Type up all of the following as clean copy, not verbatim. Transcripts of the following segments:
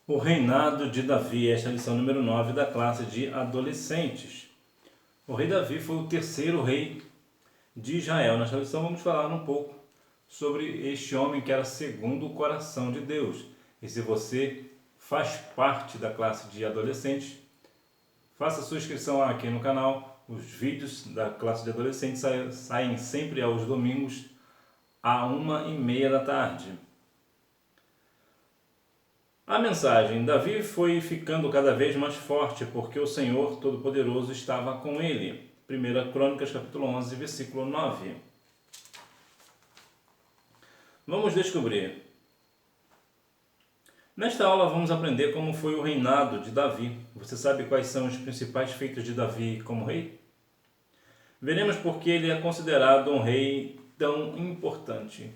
O reinado de Davi, esta é a lição número 9 da classe de adolescentes. O rei Davi foi o terceiro rei de Israel. Nesta lição vamos falar um pouco sobre este homem que era segundo o coração de Deus. E se você faz parte da classe de adolescentes, faça sua inscrição aqui no canal. Os vídeos da classe de adolescentes saem sempre aos domingos, à 1h30 da tarde. A mensagem: Davi foi ficando cada vez mais forte, porque o Senhor Todo-Poderoso estava com ele. 1 Crônicas, capítulo 11, versículo 9. Vamos descobrir. Nesta aula vamos aprender como foi o reinado de Davi. Você sabe quais são os principais feitos de Davi como rei? Veremos por que ele é considerado um rei tão importante.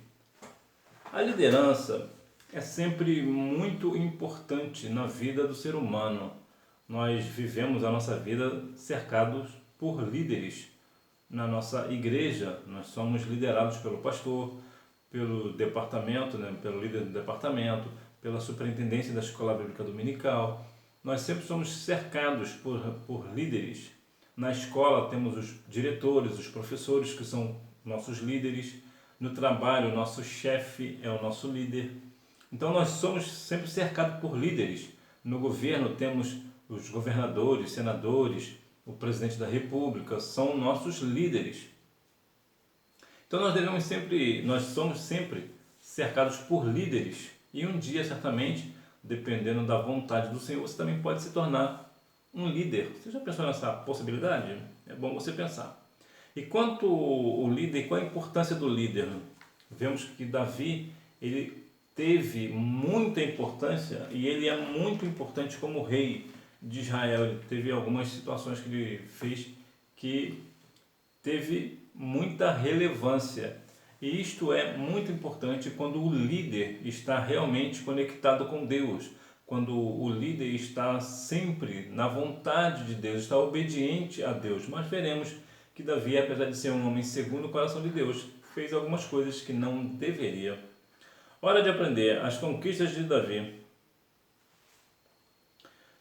A liderança é sempre muito importante na vida do ser humano. Nós vivemos a nossa vida cercados por líderes. Na nossa igreja, nós somos liderados pelo pastor, pelo departamento, pelo líder do departamento, pela superintendência da escola bíblica dominical. Nós sempre somos cercados por líderes. Na escola temos os diretores, os professores, que são nossos líderes. No trabalho, o nosso chefe é o nosso líder. Então nós somos sempre cercados por líderes. No governo temos os governadores, senadores, o presidente da república, são nossos líderes. Então nós somos sempre cercados por líderes. E um dia, certamente, dependendo da vontade do Senhor, você também pode se tornar um líder. Você já pensou nessa possibilidade? É bom você pensar. E quanto o líder, qual a importância do líder? Vemos que Davi, ele teve muita importância e ele é muito importante como rei de Israel. Ele teve algumas situações que ele fez que teve muita relevância. E isto é muito importante quando o líder está realmente conectado com Deus, quando o líder está sempre na vontade de Deus, está obediente a Deus. Mas veremos que Davi, apesar de ser um homem segundo o coração de Deus, fez algumas coisas que não deveria. Hora de aprender as conquistas de Davi.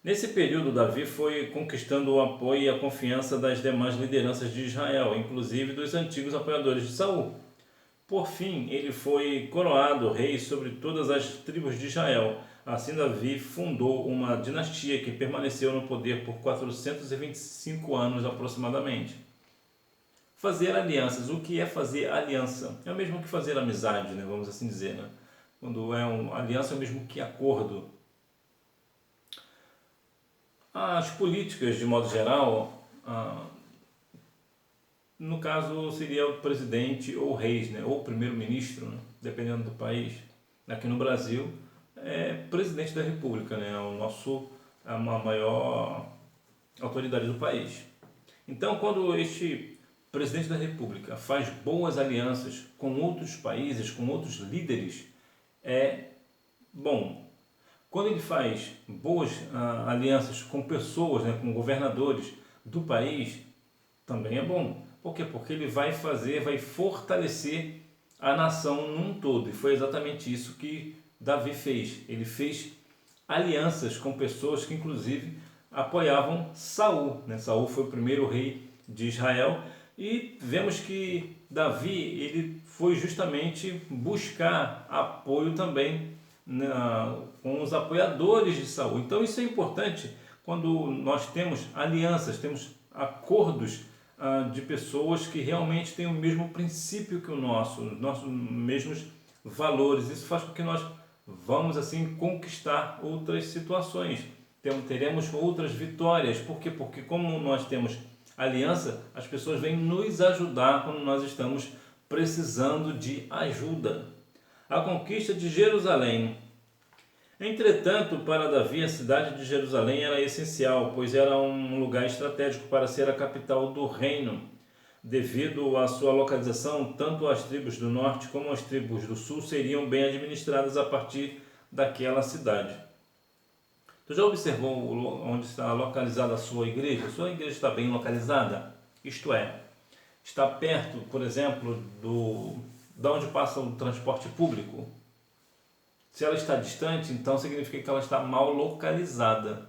Nesse período, Davi foi conquistando o apoio e a confiança das demais lideranças de Israel, inclusive dos antigos apoiadores de Saul. Por fim, ele foi coroado rei sobre todas as tribos de Israel. Assim, Davi fundou uma dinastia que permaneceu no poder por 425 anos aproximadamente. Fazer alianças. O que é fazer aliança? É o mesmo que fazer amizade, vamos assim dizer. Quando é uma aliança, é o mesmo que acordo. As políticas, de modo geral, no caso seria o presidente ou reis, ou primeiro-ministro, dependendo do país. Aqui no Brasil, é presidente da República, a maior autoridade do país. Então, quando este presidente da República faz boas alianças com outros países, com outros líderes, é bom. Quando ele faz boas alianças com pessoas, com governadores do país, também é bom. Por quê? Porque ele vai fortalecer a nação num todo. E foi exatamente isso que Davi fez. Ele fez alianças com pessoas que, inclusive, apoiavam Saul. Saul foi o primeiro rei de Israel. E vemos que Davi ele foi justamente buscar apoio também com os apoiadores de Saul. Então isso é importante quando nós temos alianças, temos acordos de pessoas que realmente têm o mesmo princípio que o nosso, os nossos mesmos valores. Isso faz com que nós vamos assim conquistar outras situações, teremos outras vitórias. Por quê? Porque como nós temos aliança, as pessoas vêm nos ajudar quando nós estamos precisando de ajuda. A conquista de Jerusalém. Entretanto, para Davi, a cidade de Jerusalém era essencial, pois era um lugar estratégico para ser a capital do reino. Devido à sua localização, tanto as tribos do norte como as tribos do sul seriam bem administradas a partir daquela cidade. Tu já observou onde está localizada a sua igreja? A sua igreja está bem localizada? Isto é, está perto, por exemplo, de onde passa o transporte público? Se ela está distante, então significa que ela está mal localizada.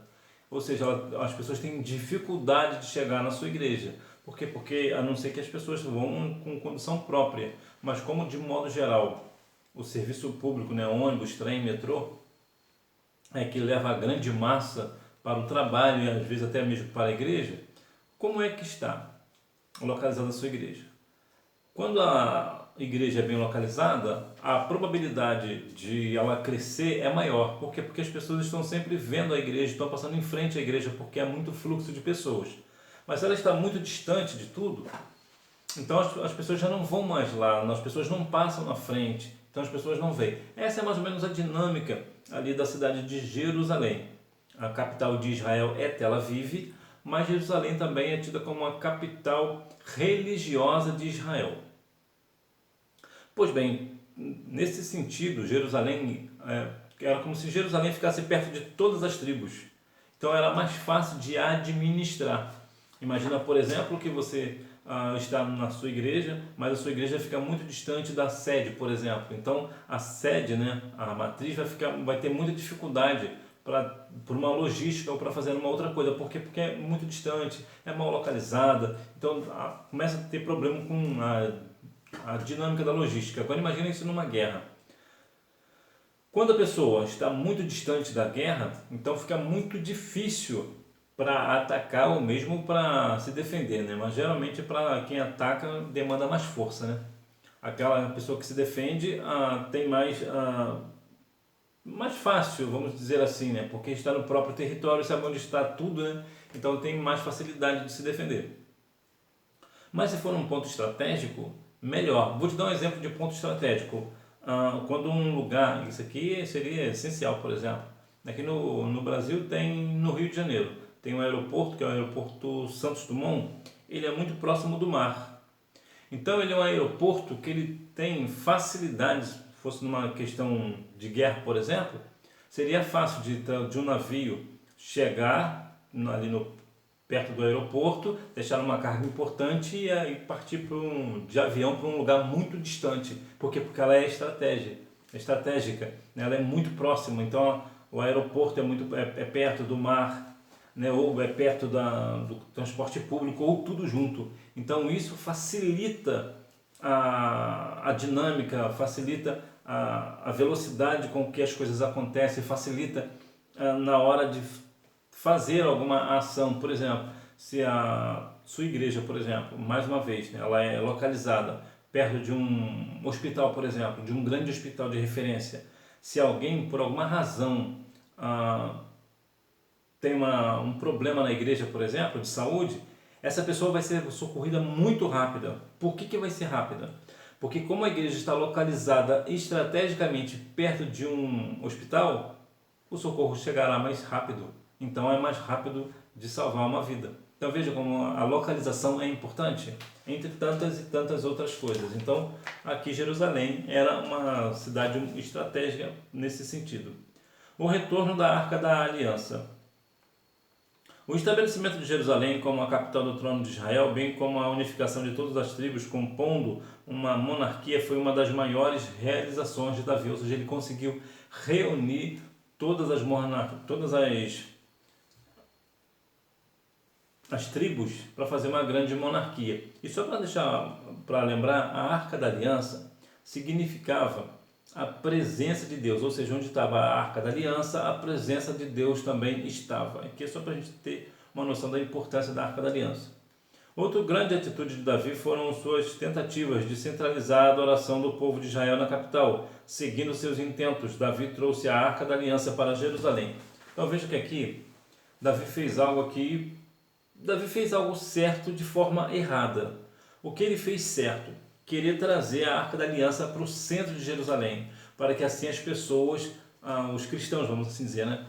Ou seja, as pessoas têm dificuldade de chegar na sua igreja. Por quê? Porque a não ser que as pessoas vão com condução própria. Mas como de modo geral o serviço público, né, ônibus, trem, metrô, é que leva a grande massa para o trabalho e às vezes até mesmo para a igreja, como é que está localizada a sua igreja? Quando a igreja é bem localizada, a probabilidade de ela crescer é maior. Por quê? Porque as pessoas estão sempre vendo a igreja, estão passando em frente à igreja, porque há muito fluxo de pessoas. Mas se ela está muito distante de tudo, então as pessoas já não vão mais lá, as pessoas não passam na frente, então as pessoas não veem. Essa é mais ou menos a dinâmica ali da cidade de Jerusalém. A capital de Israel é Tel Aviv, mas Jerusalém também é tida como a capital religiosa de Israel. Pois bem, nesse sentido, Jerusalém era como se Jerusalém ficasse perto de todas as tribos. Então era mais fácil de administrar. Imagina, por exemplo, que você está na sua igreja, mas a sua igreja fica muito distante da sede, por exemplo. Então a sede, né, a matriz vai ter muita dificuldade por uma logística ou para fazer uma outra coisa. Por quê? Porque é muito distante, é mal localizada. Então começa a ter problema com a dinâmica da logística. Agora imagina isso numa guerra. Quando a pessoa está muito distante da guerra, então fica muito difícil para atacar ou mesmo para se defender, né? Mas geralmente para quem ataca demanda mais força, né? Aquela pessoa que se defende tem mais fácil, vamos dizer assim, né? Porque está no próprio território, sabe onde está tudo, né? Então tem mais facilidade de se defender. Mas se for um ponto estratégico, melhor. Vou te dar um exemplo de ponto estratégico. Quando um lugar, isso aqui seria essencial, por exemplo, aqui no Brasil tem no Rio de Janeiro, tem um aeroporto, que é o aeroporto Santos Dumont, ele é muito próximo do mar. Então ele é um aeroporto que ele tem facilidades, se fosse numa questão de guerra, por exemplo, seria fácil de um navio chegar ali perto do aeroporto, deixar uma carga importante e aí partir de avião para um lugar muito distante. Por quê? Porque ela é estratégica, né? Ela é muito próxima, então o aeroporto é perto do mar, né? Ou é perto do transporte público, ou tudo junto. Então isso facilita a dinâmica, facilita a velocidade com que as coisas acontecem, facilita na hora de fazer alguma ação. Por exemplo, se a sua igreja, por exemplo, mais uma vez, né, ela é localizada perto de um hospital, por exemplo, de um grande hospital de referência, se alguém, por alguma razão, tem um problema na igreja, por exemplo, de saúde, essa pessoa vai ser socorrida muito rápida. Por que vai ser rápida? Porque como a igreja está localizada estrategicamente perto de um hospital, o socorro chegará mais rápido. Então é mais rápido de salvar uma vida. Então veja como a localização é importante, entre tantas e tantas outras coisas. Então aqui Jerusalém era uma cidade estratégica nesse sentido. O retorno da Arca da Aliança. O estabelecimento de Jerusalém como a capital do trono de Israel, bem como a unificação de todas as tribos compondo uma monarquia, foi uma das maiores realizações de Davi. Ou seja, ele conseguiu reunir todas as tribos para fazer uma grande monarquia. E só para lembrar, a Arca da Aliança significava a presença de Deus, ou seja, onde estava a Arca da Aliança, a presença de Deus também estava. Aqui é só para a gente ter uma noção da importância da Arca da Aliança. Outra grande atitude de Davi foram suas tentativas de centralizar a adoração do povo de Israel na capital. Seguindo seus intentos, Davi trouxe a Arca da Aliança para Jerusalém. Então veja que aqui, Davi fez algo certo de forma errada. O que ele fez certo? Querer trazer a Arca da Aliança para o centro de Jerusalém, para que assim as pessoas, os cristãos, vamos assim dizer, né,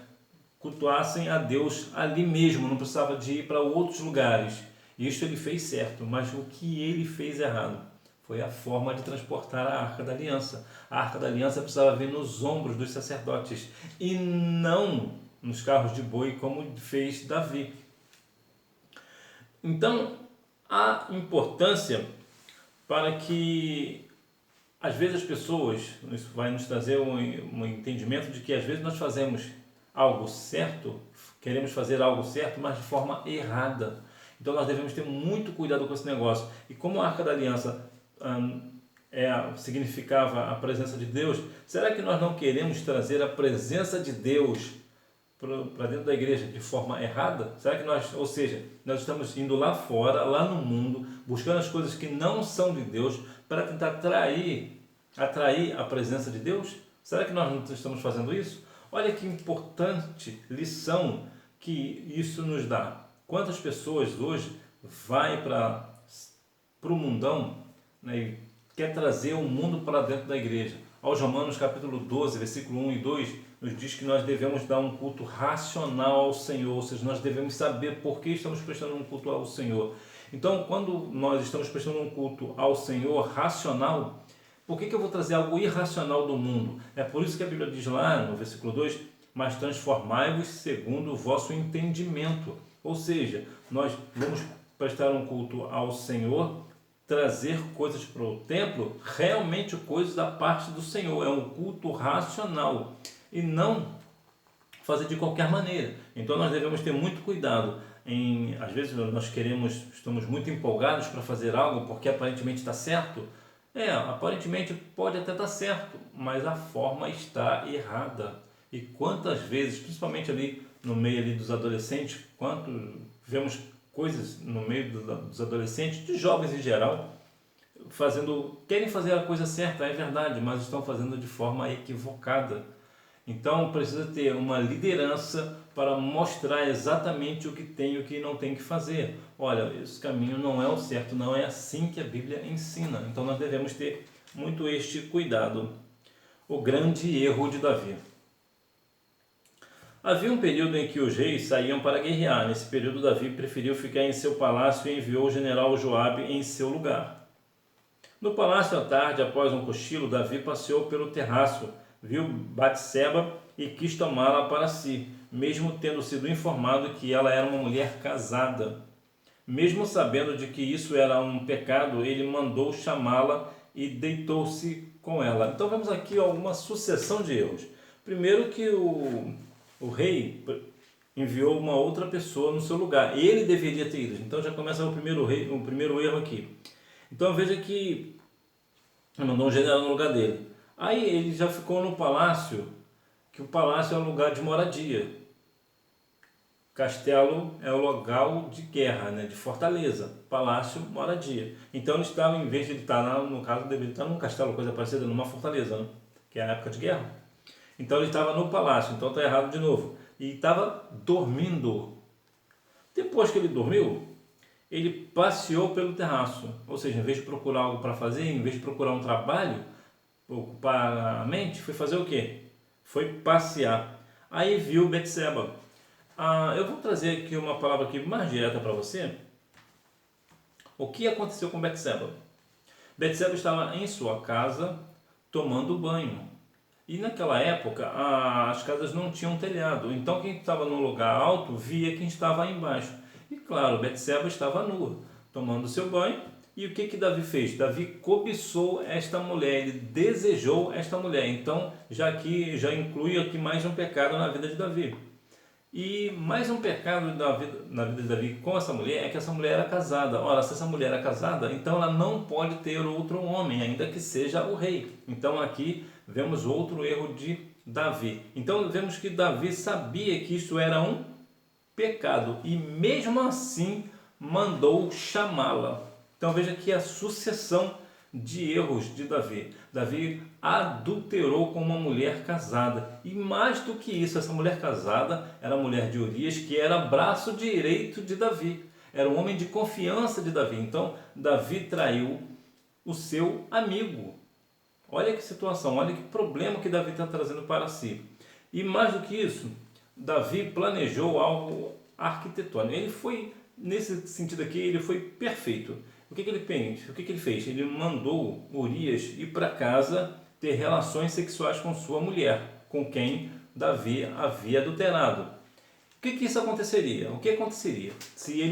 cultuassem a Deus ali mesmo, não precisava de ir para outros lugares. Isso ele fez certo, mas o que ele fez errado foi a forma de transportar a Arca da Aliança. A Arca da Aliança precisava vir nos ombros dos sacerdotes e não nos carros de boi como fez Davi. Então, a importância para que às vezes as pessoas, isso vai nos trazer um entendimento de que às vezes nós fazemos algo certo, queremos fazer algo certo, mas de forma errada. Então nós devemos ter muito cuidado com esse negócio. E como a Arca da Aliança significava a presença de Deus, será que nós não queremos trazer a presença de Deus para dentro da igreja de forma errada? Será que nós, ou seja, nós estamos indo lá fora, lá no mundo, buscando as coisas que não são de Deus para tentar atrair a presença de Deus? Será que nós não estamos fazendo isso? Olha que importante lição que isso nos dá. Quantas pessoas hoje vai para o mundão, né, e quer trazer o mundo para dentro da igreja? Aos Romanos capítulo 12, versículo 1 e 2, nos diz que nós devemos dar um culto racional ao Senhor, ou seja, nós devemos saber por que estamos prestando um culto ao Senhor. Então, quando nós estamos prestando um culto ao Senhor racional, por que eu vou trazer algo irracional do mundo? É por isso que a Bíblia diz lá no versículo 2, mas transformai-vos segundo o vosso entendimento. Ou seja, nós vamos prestar um culto ao Senhor, trazer coisas para o templo, realmente coisas da parte do Senhor. É um culto racional e não fazer de qualquer maneira. Então nós devemos ter muito cuidado. Às vezes estamos muito empolgados para fazer algo porque aparentemente está certo. Aparentemente pode até estar certo, mas a forma está errada. E quantas vezes, principalmente ali no meio ali dos adolescentes, vemos coisas no meio dos adolescentes, de jovens em geral, querem fazer a coisa certa, é verdade, mas estão fazendo de forma equivocada. Então precisa ter uma liderança para mostrar exatamente o que tem e o que não tem que fazer. Olha, esse caminho não é o certo, não é assim que a Bíblia ensina. Então nós devemos ter muito este cuidado. O grande erro de Davi. Havia um período em que os reis saíam para guerrear. Nesse período, Davi preferiu ficar em seu palácio e enviou o general Joabe em seu lugar. No palácio à tarde, após um cochilo, Davi passeou pelo terraço, viu Batseba e quis tomá-la para si, mesmo tendo sido informado que ela era uma mulher casada. Mesmo sabendo de que isso era um pecado, ele mandou chamá-la e deitou-se com ela. Então vemos aqui alguma sucessão de erros. Primeiro que o rei enviou uma outra pessoa no seu lugar. Ele deveria ter ido. Então já começa o primeiro erro aqui. Então veja que mandou um general no lugar dele. Aí ele já ficou no palácio, que o palácio é um lugar de moradia. Castelo é o local de guerra, né, de fortaleza. Palácio, moradia. Então ele estava, em vez de ele estar, no caso, deveria estar num castelo, coisa parecida, numa fortaleza, né, que é a época de guerra. Então ele estava no palácio, então está errado de novo. E estava dormindo. Depois que ele dormiu, ele passeou pelo terraço. Ou seja, em vez de procurar algo para fazer, em vez de procurar um trabalho, ocupar a mente, foi fazer o quê? Foi passear. Aí viu Betseba. Eu vou trazer aqui uma palavra aqui mais direta para você. O que aconteceu com Betseba? Betseba estava em sua casa tomando banho. E naquela época as casas não tinham telhado. Então quem estava no lugar alto via quem estava aí embaixo. E claro, Betseba estava nua, tomando seu banho. E o que Davi fez? Davi cobiçou esta mulher, ele desejou esta mulher. Então já inclui aqui mais um pecado na vida de Davi. E mais um pecado na vida de Davi com essa mulher é que essa mulher era casada. Ora, se essa mulher era casada, então ela não pode ter outro homem, ainda que seja o rei. Então aqui vemos outro erro de Davi. Então vemos que Davi sabia que isso era um pecado e mesmo assim mandou chamá-la. Então veja aqui a sucessão de erros de Davi. Davi adulterou com uma mulher casada. E mais do que isso, essa mulher casada era a mulher de Urias, que era braço direito de Davi. Era um homem de confiança de Davi. Então Davi traiu o seu amigo. Olha que situação, olha que problema que Davi está trazendo para si. E mais do que isso, Davi planejou algo arquitetônico. Ele foi, nesse sentido aqui, ele foi perfeito. O que ele fez? Ele mandou Urias ir para casa ter relações sexuais com sua mulher, com quem Davi havia adulterado. O que isso aconteceria? O que aconteceria se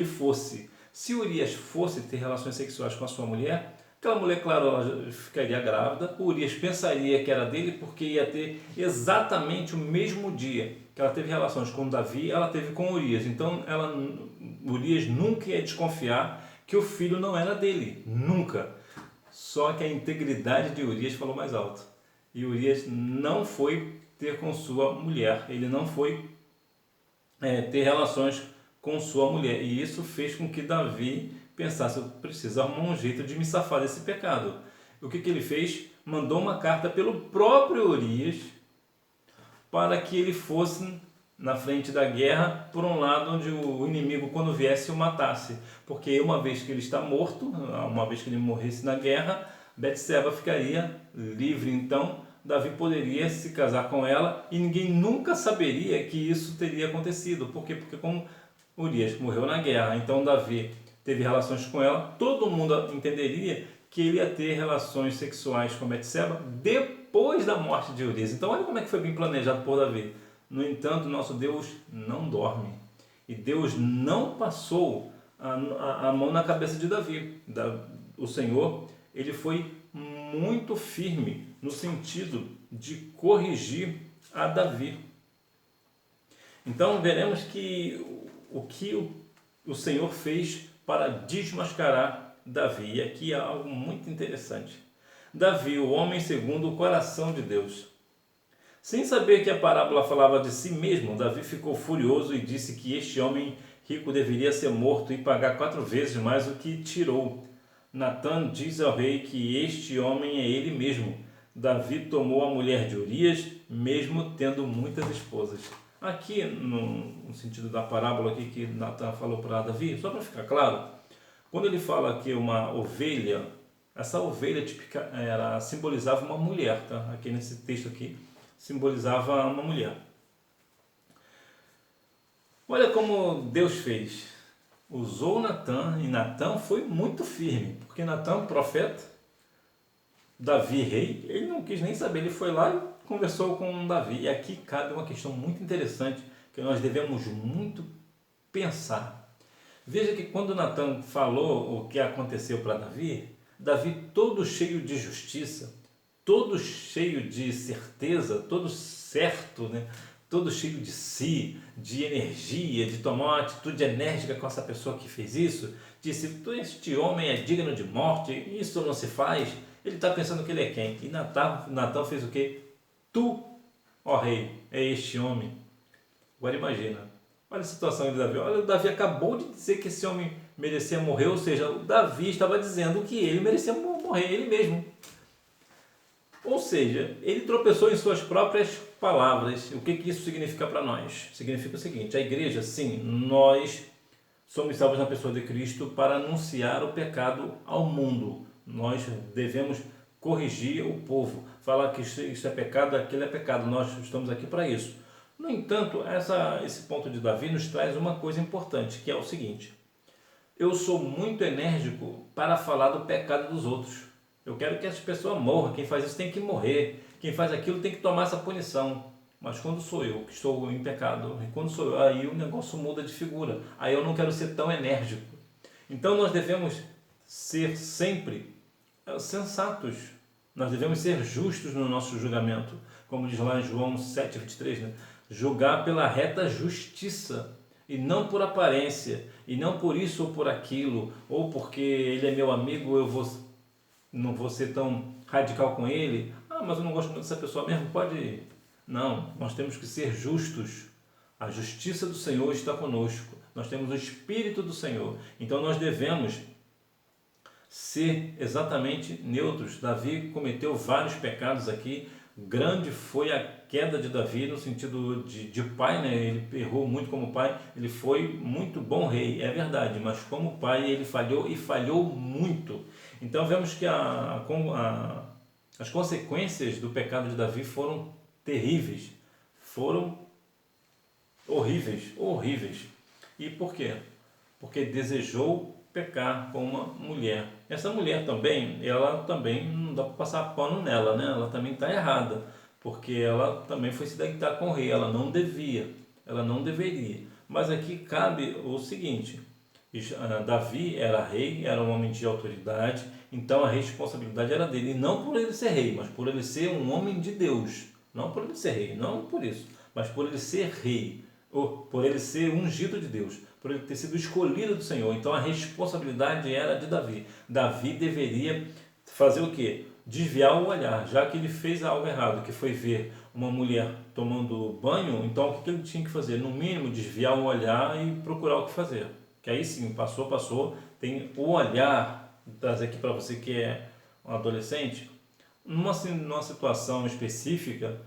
Urias fosse ter relações sexuais com a sua mulher? Aquela mulher, claro, ela já ficaria grávida. Urias pensaria que era dele porque ia ter exatamente o mesmo dia que ela teve relações com Davi, ela teve com Urias. Então, Urias nunca ia desconfiar que o filho não era dele. Nunca. Só que a integridade de Urias falou mais alto. E Urias não foi ter com sua mulher. Ele não foi ter relações com sua mulher. E isso fez com que Davi pensasse: eu preciso arrumar um jeito de me safar desse pecado. O que ele fez? Mandou uma carta pelo próprio Urias para que ele fosse na frente da guerra, por um lado onde o inimigo, quando viesse, o matasse. Porque uma vez que ele está morto, uma vez que ele morresse na guerra, Betseba ficaria livre. Então, Davi poderia se casar com ela e ninguém nunca saberia que isso teria acontecido. Por quê? Porque como Urias morreu na guerra, então Davi teve relações com ela, todo mundo entenderia que ele ia ter relações sexuais com Betseba depois da morte de Urias. Então olha como é que foi bem planejado por Davi. No entanto, nosso Deus não dorme. E Deus não passou a mão na cabeça de Davi. O Senhor, ele foi muito firme no sentido de corrigir a Davi. Então veremos que o Senhor fez para desmascarar Davi. E aqui há algo muito interessante. Davi, o homem segundo o coração de Deus. Sem saber que a parábola falava de si mesmo, Davi ficou furioso e disse que este homem rico deveria ser morto e pagar 4 vezes mais o que tirou. Natã diz ao rei que este homem é ele mesmo. Davi tomou a mulher de Urias, mesmo tendo muitas esposas. Aqui, no sentido da parábola aqui que Natã falou para Davi, só para ficar claro, quando ele fala que uma ovelha, essa ovelha típica simbolizava uma mulher, tá? Aqui nesse texto aqui, simbolizava uma mulher. Olha como Deus fez. Usou Natã, e Natã foi muito firme, porque Natã, profeta, Davi, rei, ele não quis nem saber, ele foi lá e conversou com Davi. E aqui cabe uma questão muito interessante que nós devemos muito pensar. Veja que quando Natã falou o que aconteceu para Davi, Davi todo cheio de justiça, todo cheio de certeza, todo certo, né? Todo cheio de si, de energia, de tomar uma atitude enérgica com essa pessoa que fez isso, disse: este homem é digno de morte, isso não se faz. Ele está pensando que ele é quem? E Natã fez o quê? Tu, ó rei, é este homem. Agora imagina, olha a situação de Davi. Olha, o Davi acabou de dizer que esse homem merecia morrer, ou seja, o Davi estava dizendo que ele merecia morrer, ele mesmo. Ou seja, ele tropeçou em suas próprias palavras. O que isso significa para nós? Significa o seguinte: a igreja, sim, nós somos salvos na pessoa de Cristo para anunciar o pecado ao mundo. Nós devemos corrigir o povo, falar que isso é pecado, aquilo é pecado. Nós estamos aqui para isso. No entanto, esse ponto de Davi nos traz uma coisa importante, que é o seguinte: eu sou muito enérgico para falar do pecado dos outros. Eu quero que essa pessoa morra. Quem faz isso tem que morrer. Quem faz aquilo tem que tomar essa punição. Mas quando sou eu que estou em pecado, e quando sou eu, aí o negócio muda de figura. Aí eu não quero ser tão enérgico. Então nós devemos ser sempre sensatos. Nós devemos ser justos no nosso julgamento. Como diz lá em João 7,23, né? Julgar pela reta justiça. E não por aparência. E não por isso ou por aquilo. Ou porque ele é meu amigo, não vou ser tão radical com ele. Ah, mas eu não gosto muito dessa pessoa mesmo. Pode. Não, nós temos que ser justos. A justiça do Senhor está conosco. Nós temos o Espírito do Senhor. Então nós devemos ser exatamente neutros. Davi cometeu vários pecados aqui. Grande foi a queda de Davi no sentido de pai, né? Ele errou muito como pai. Ele foi muito bom rei, é verdade, mas como pai ele falhou e falhou muito. Então vemos que as consequências do pecado de Davi foram terríveis, foram horríveis. E por quê? Porque desejou pecar com uma mulher. Essa mulher também, ela também não dá para passar pano nela, né? Ela também está errada, porque ela também foi se deitar com o rei, ela não deveria. Mas aqui cabe o seguinte: Davi era rei, era um homem de autoridade, então a responsabilidade era dele, e não por ele ser rei, mas por ele ser um homem de Deus. Não por ele ser rei, não por isso, mas por ele ser rei, ou por ele ser ungido de Deus, por ele ter sido escolhido do Senhor. Então a responsabilidade era de Davi. Davi deveria fazer o quê? Desviar o olhar, já que ele fez algo errado, que foi ver uma mulher tomando banho, então o que ele tinha que fazer? No mínimo, desviar o olhar e procurar o que fazer. Que aí sim, passou, tem o olhar, vou trazer aqui para você que é um adolescente, numa situação específica,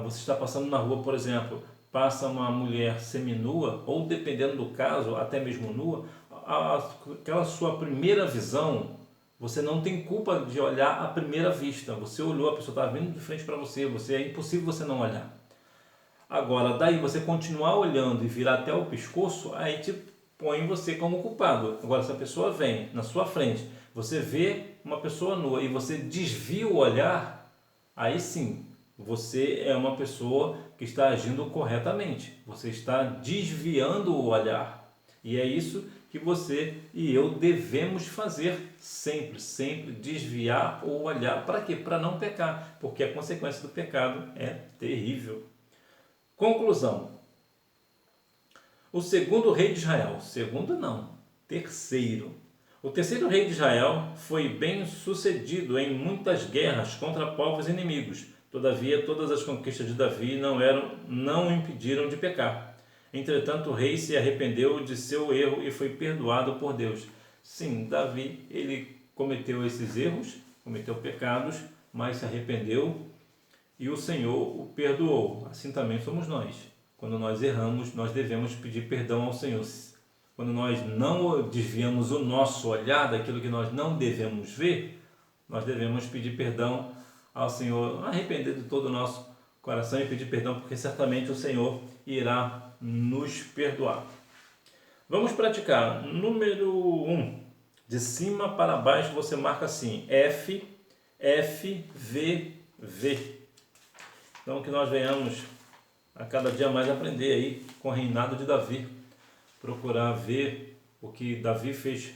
você está passando na rua, por exemplo, passa uma mulher seminua, ou dependendo do caso, até mesmo nua, aquela sua primeira visão, você não tem culpa de olhar à primeira vista. Você olhou, a pessoa está vindo de frente para você, é impossível você não olhar. Agora, daí você continuar olhando e virar até o pescoço, aí te põe você como culpado. Agora, se a pessoa vem na sua frente, você vê uma pessoa nua e você desvia o olhar, aí sim, você é uma pessoa que está agindo corretamente. Você está desviando o olhar. E é isso que você e eu devemos fazer sempre, sempre desviar o olhar. Para quê? Para não pecar, porque a consequência do pecado é terrível. Conclusão. O segundo rei de Israel, segundo não, terceiro. O terceiro rei de Israel foi bem sucedido em muitas guerras contra povos inimigos. Todavia, todas as conquistas de Davi não o impediram de pecar. Entretanto, o rei se arrependeu de seu erro e foi perdoado por Deus. Sim, Davi, ele cometeu esses erros, cometeu pecados, mas se arrependeu e o Senhor o perdoou. Assim também somos nós. Quando nós erramos, nós devemos pedir perdão ao Senhor. Quando nós não desviamos o nosso olhar daquilo que nós não devemos ver, nós devemos pedir perdão ao Senhor, arrepender de todo o nosso coração e pedir perdão, porque certamente o Senhor irá nos perdoar. Vamos praticar. Número 1. De cima para baixo você marca assim, F, F, V, V. Então que nós venhamos a cada dia mais aprender aí com o reinado de Davi. Procurar ver o que Davi fez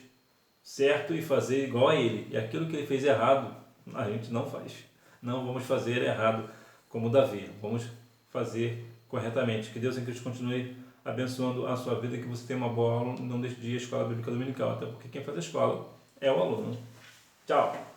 certo e fazer igual a ele. E aquilo que ele fez errado, a gente não faz. Não vamos fazer errado como Davi. Vamos fazer corretamente. Que Deus em Cristo continue abençoando a sua vida, que você tenha uma boa aula. Não deixe de ir à Escola Bíblica Dominical, até porque quem faz a escola é o aluno. Tchau!